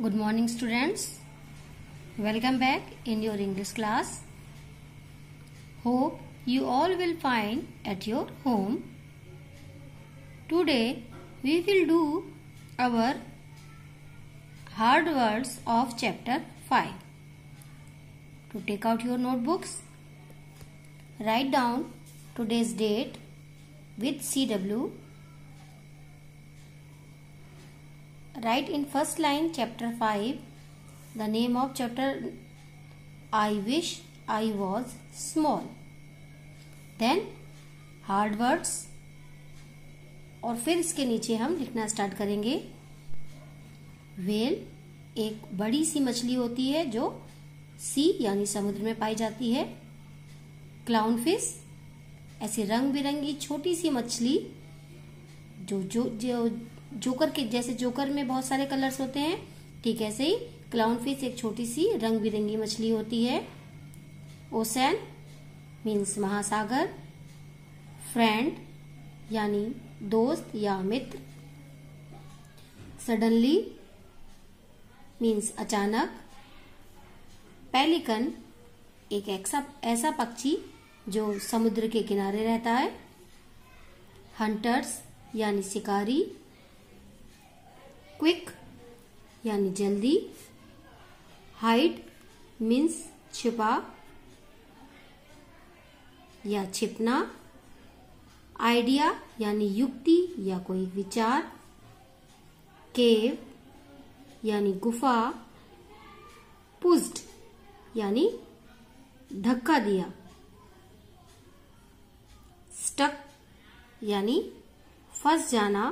Good morning, students. Welcome back in your English class. Hope you all will find at your home. Today we will do our hard words of chapter 5. To take out your notebooks, write down today's date with CW. Write in first line chapter 5 the name of chapter I wish I was small. Then hard words और फिर इसके नीचे हम लिखना start करेंगे. Whale एक बड़ी सी मछली होती है जो सी यानी समुद्र में पाई जाती है. क्लाउन फिश ऐसी रंग बिरंगी छोटी सी मछली जो जोकर के जैसे जोकर में बहुत सारे कलर्स होते हैं, ठीक ऐसे ही क्लाउन फिश एक छोटी सी रंग बिरंगी मछली होती है. ओशन मीन्स महासागर. फ्रेंड यानी दोस्त या मित्र. सडनली मीन्स अचानक. पेलिकन एक ऐसा पक्षी जो समुद्र के किनारे रहता है. हंटर्स यानी शिकारी. क्विक यानी जल्दी. हाइड मीन्स छिपा या छिपना. आइडिया यानी युक्ति या कोई विचार. केव यानी गुफा. पुश्ड यानी धक्का दिया. स्टक यानी फंस जाना.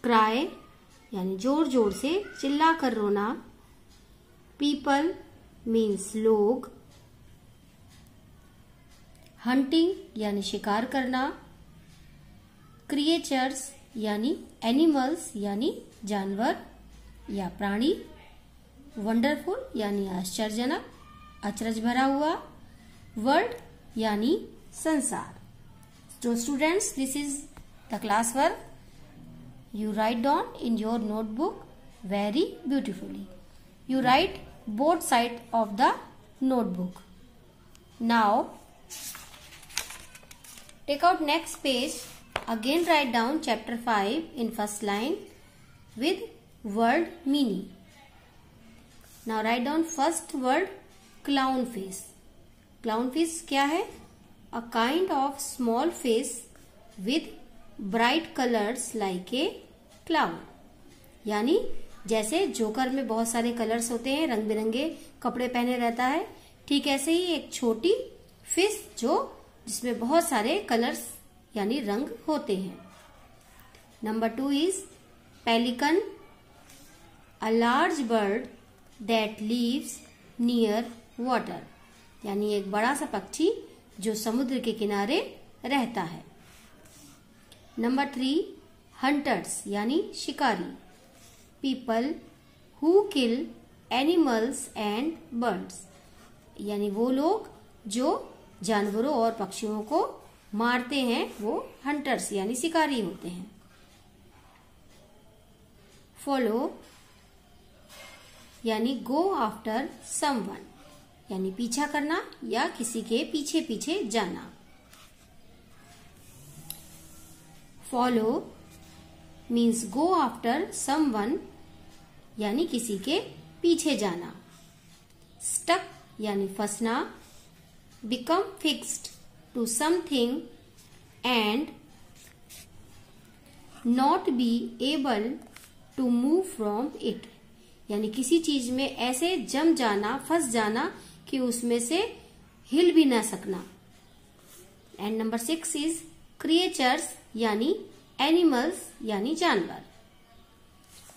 क्राई यानी जोर जोर से चिल्ला कर रोना. पीपल मीन्स लोग. हंटिंग यानी शिकार करना. क्रिएचर्स यानी एनिमल्स यानी जानवर या प्राणी. वंडरफुल यानी आश्चर्यजनक, अचरज भरा हुआ. वर्ल्ड यानी संसार. तो students, this is the class work. You write down in your notebook very beautifully. You write both sides of the notebook. Now, take out next page. Again write down chapter 5 in first line with word meaning. Now write down first word clownfish. Clownfish क्या है? A kind of small fish with bright colors like a cloud. यानी जैसे joker में बहुत सारे colours होते हैं, रंग बिरंगे कपड़े पहने रहता है, ठीक ऐसे ही एक छोटी फिश जिसमें बहुत सारे कलर्स यानी रंग होते हैं. Number 2 is pelican. A large bird that leaves near water. यानी एक बड़ा सा पक्षी जो समुद्र के किनारे रहता है. नंबर 3 हंटर्स यानी शिकारी. People who kill animals and birds. यानी वो लोग जो जानवरों और पक्षियों को मारते हैं, वो हंटर्स यानी शिकारी होते हैं. फॉलो यानी गो आफ्टर समवन. यानी पीछा करना या किसी के पीछे पीछे जाना. Follow means go after someone यानी किसी के पीछे जाना. स्टक यानी फंसना. Become fixed to something and not be able to move from it. यानी किसी चीज में ऐसे जम जाना, फंस जाना कि उसमें से हिल भी ना सकना. एंड नंबर 6 इज क्रिएचर्स यानी एनिमल्स यानी जानवर.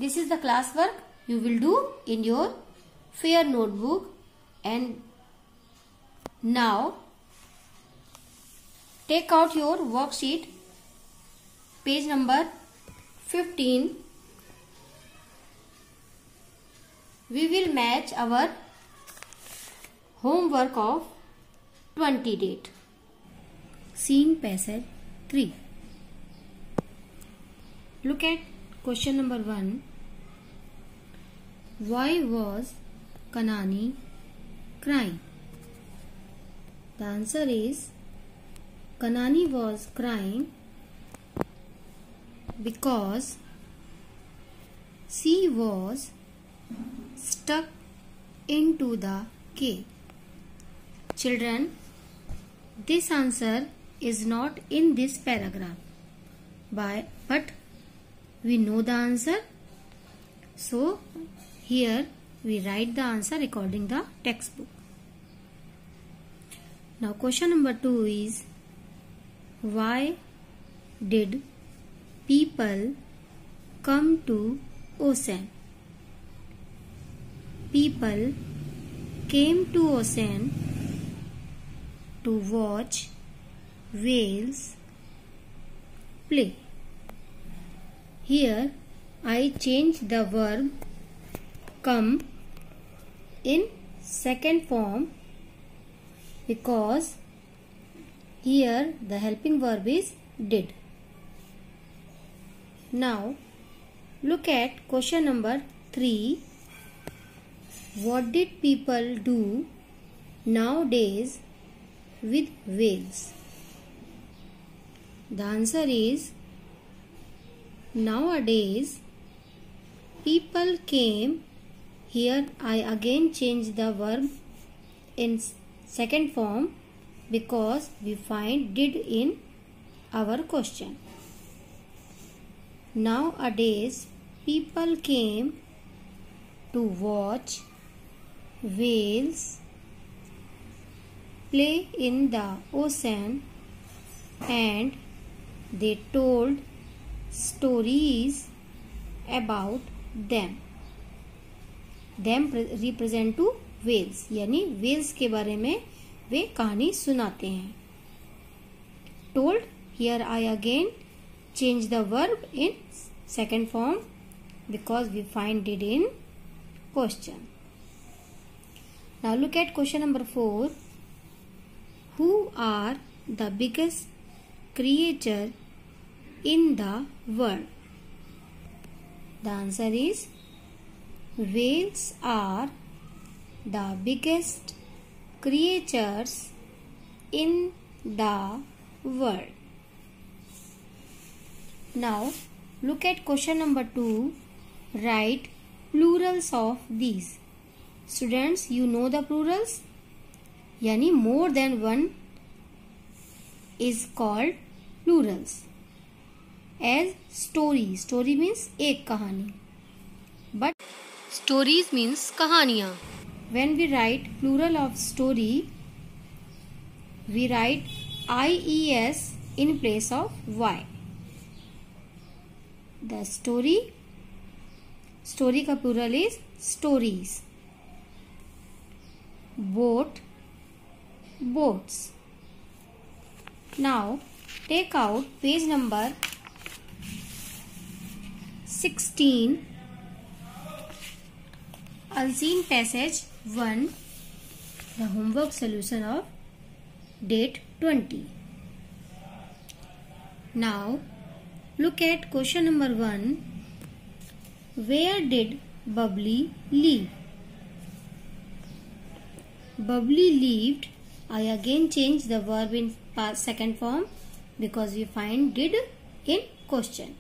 This is the class work you will do in your fair notebook. And now take out your worksheet, page number 15. We will match our homework of 20 date. Scene passage 3. Look at question number 1. Why was Kanani crying? The answer is Kanani was crying because she was stuck into the cave. Children, this answer is not in this paragraph, but we know the answer. So here we write the answer according to the textbook. Now question number 2 is, why did people come to ocean? People came to ocean to watch whales play. Here I change the verb come in second form because here the helping verb is did. Now look at question number 3. What did people do nowadays with whales? The answer is nowadays people came. Here I again change the verb in second form because we find did in our question. Nowadays people came to watch whales play in the ocean and they told stories about them. Them represent to whales, यानी whales के बारे में वे कहानी सुनाते हैं. Told, here I again change the verb in second form because we find it in question. Now look at question number 4. Who are the biggest creature in the world? The answer is whales are the biggest creatures in the world. Now look at question number 2. Write plurals of these. Students, you know the plurals? यानी more than one is called plurals. As story. Story means एक कहानी. But stories means कहानियाँ. When we write plural of story, we write IES in place of Y. The story का plural is stories. Boat, boats. Now take out page number 16, unseen passage 1, the homework solution of date 20. Now look at question number 1. Where did Bubbly live? Bubbly lived. I again change the verb in second form because we find did in question.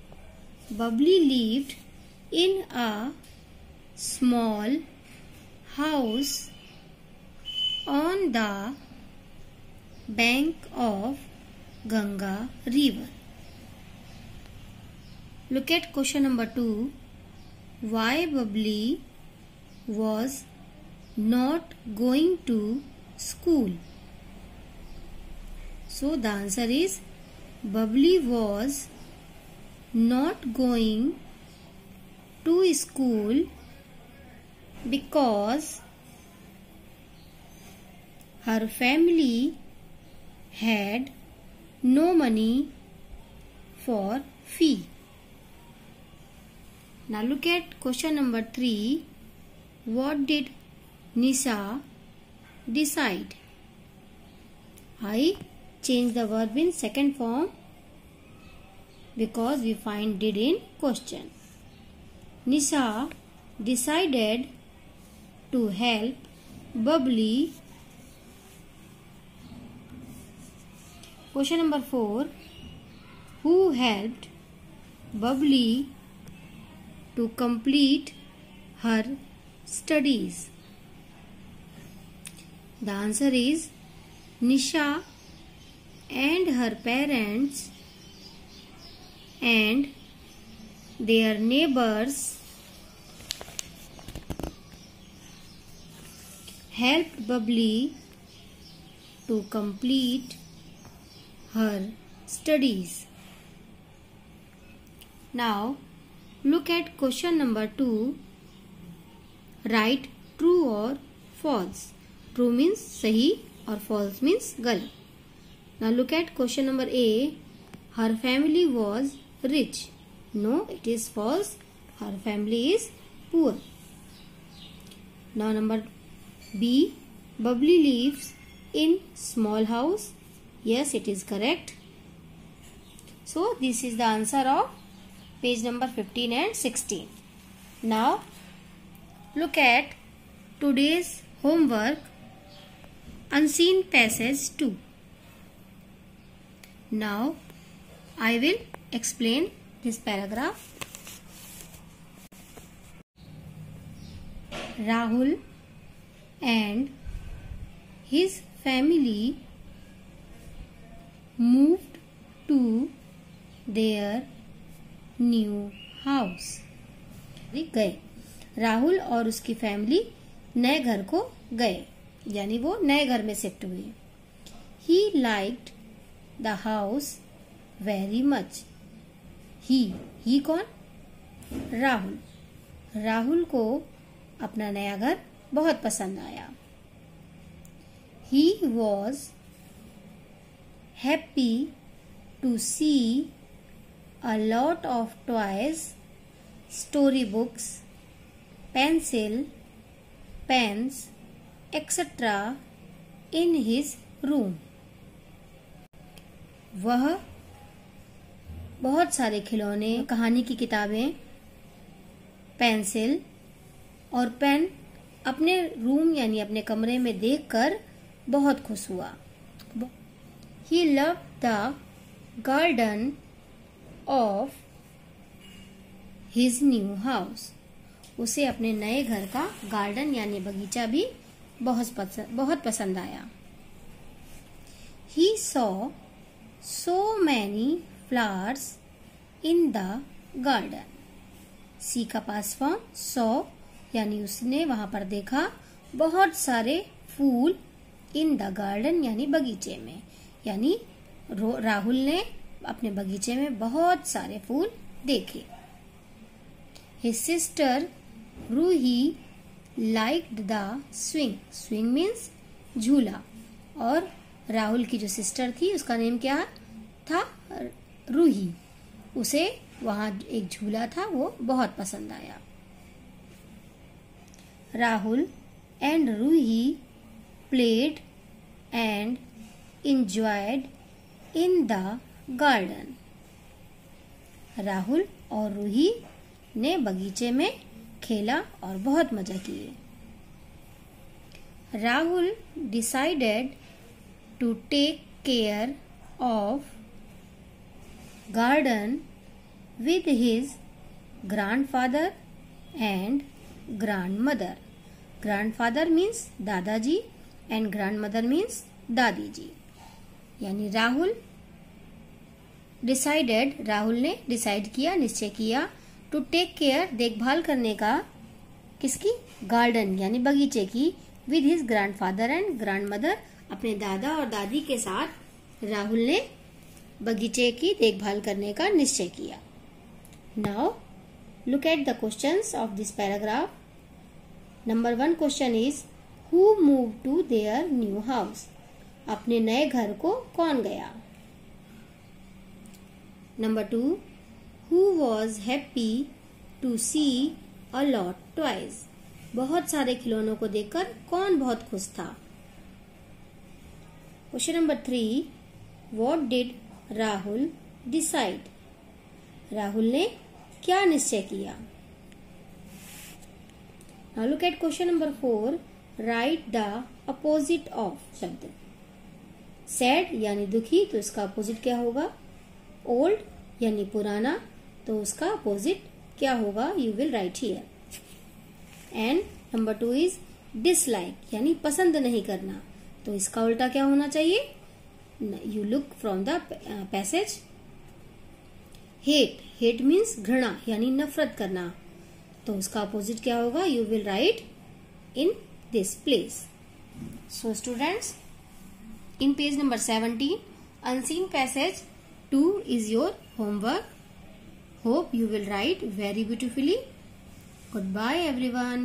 Bubbly lived in a small house on the bank of Ganga river. Look at question number 2. Why Bubbly was not going to school? So the answer is Bubbly was not going to school because her family had no money for fee. Now look at question number 3. What did Nisha decide? I change the verb in second form because we find did in question. Nisha decided to help Bubbly. Question number 4. Who helped Bubbly to complete her studies? The answer is Nisha and her parents and their neighbors helped Bubbly to complete her studies. Now look at question number 2. Write true or false. True means सही और false means गलत. Now look at question number A. Her family was rich. No, it is false. Her family is poor. Now number B. Bubbly lives in small house. Yes, it is correct. So this is the answer of page number 15 and 16. Now look at today's homework, Unseen Passage 2. Now I will explain this paragraph. Rahul and his family moved to their new house. गए. राहुल और उसकी family नए घर को गए, यानी वो नए घर में शिफ्ट हुए. He liked the house very much. He कौन? राहुल. राहुल को अपना नया घर बहुत पसंद आया. He was happy to see a lot of toys, storybooks, pencil, pens, etc. in his room. वह बहुत सारे खिलौने, कहानी की किताबें, पेंसिल और पेन अपने रूम यानी अपने कमरे में देखकर बहुत खुश हुआ. He loved the garden of his new house. उसे अपने नए घर का गार्डन यानी बगीचा भी बहुत पसंद आया. He saw so many flowers in the garden. सी का पास फॉर्म saw यानी उसने वहां पर देखा बहुत सारे फूल इन द गार्डन यानी बगीचे में, यानी राहुल ने अपने बगीचे में बहुत सारे फूल देखे. His sister Ruhi liked the swing. Swing means झूला. और राहुल की जो सिस्टर थी उसका नेम क्या था? रूही. उसे वहां एक झूला था, वो बहुत पसंद आया. Rahul and Ruhi played and enjoyed in the garden. Rahul और रूही ने बगीचे में खेला और बहुत मजा किए. Rahul decided to take care of garden with his grandfather and grandmother. Grandfather means दादाजी and grandmother means दादी जी. यानी राहुल ने डिसाइड किया, निश्चय किया, टू टेक केयर देखभाल करने का, किसकी? गार्डन यानी बगीचे की, with his grandfather and grandmother, अपने दादा और दादी के साथ राहुल ने बगीचे की देखभाल करने का निश्चय किया. Now look at the questions of this paragraph. Number 1 question is who move to their new house. अपने नए घर को कौन गया? Number 2 who was happy to see a lot toys. बहुत सारे खिलौनों को देखकर कौन बहुत खुश था? Question number 3 what did Rahul decide. Rahul ने क्या निश्चय किया? Now look at question number 4. Write the opposite of शब्द. सैड यानी दुखी, तो इसका अपोजिट क्या होगा? ओल्ड यानी पुराना, तो उसका अपोजिट क्या होगा? You will write here. And number 2 is dislike यानी पसंद नहीं करना, तो इसका उल्टा क्या होना चाहिए? You look from the passage. Hate means घृणा यानी नफरत करना, तो उसका अपोजिट क्या होगा? You will write in this place. So students, in page number 17, unseen passage 2 is your homework. Hope you will write very beautifully. Goodbye everyone.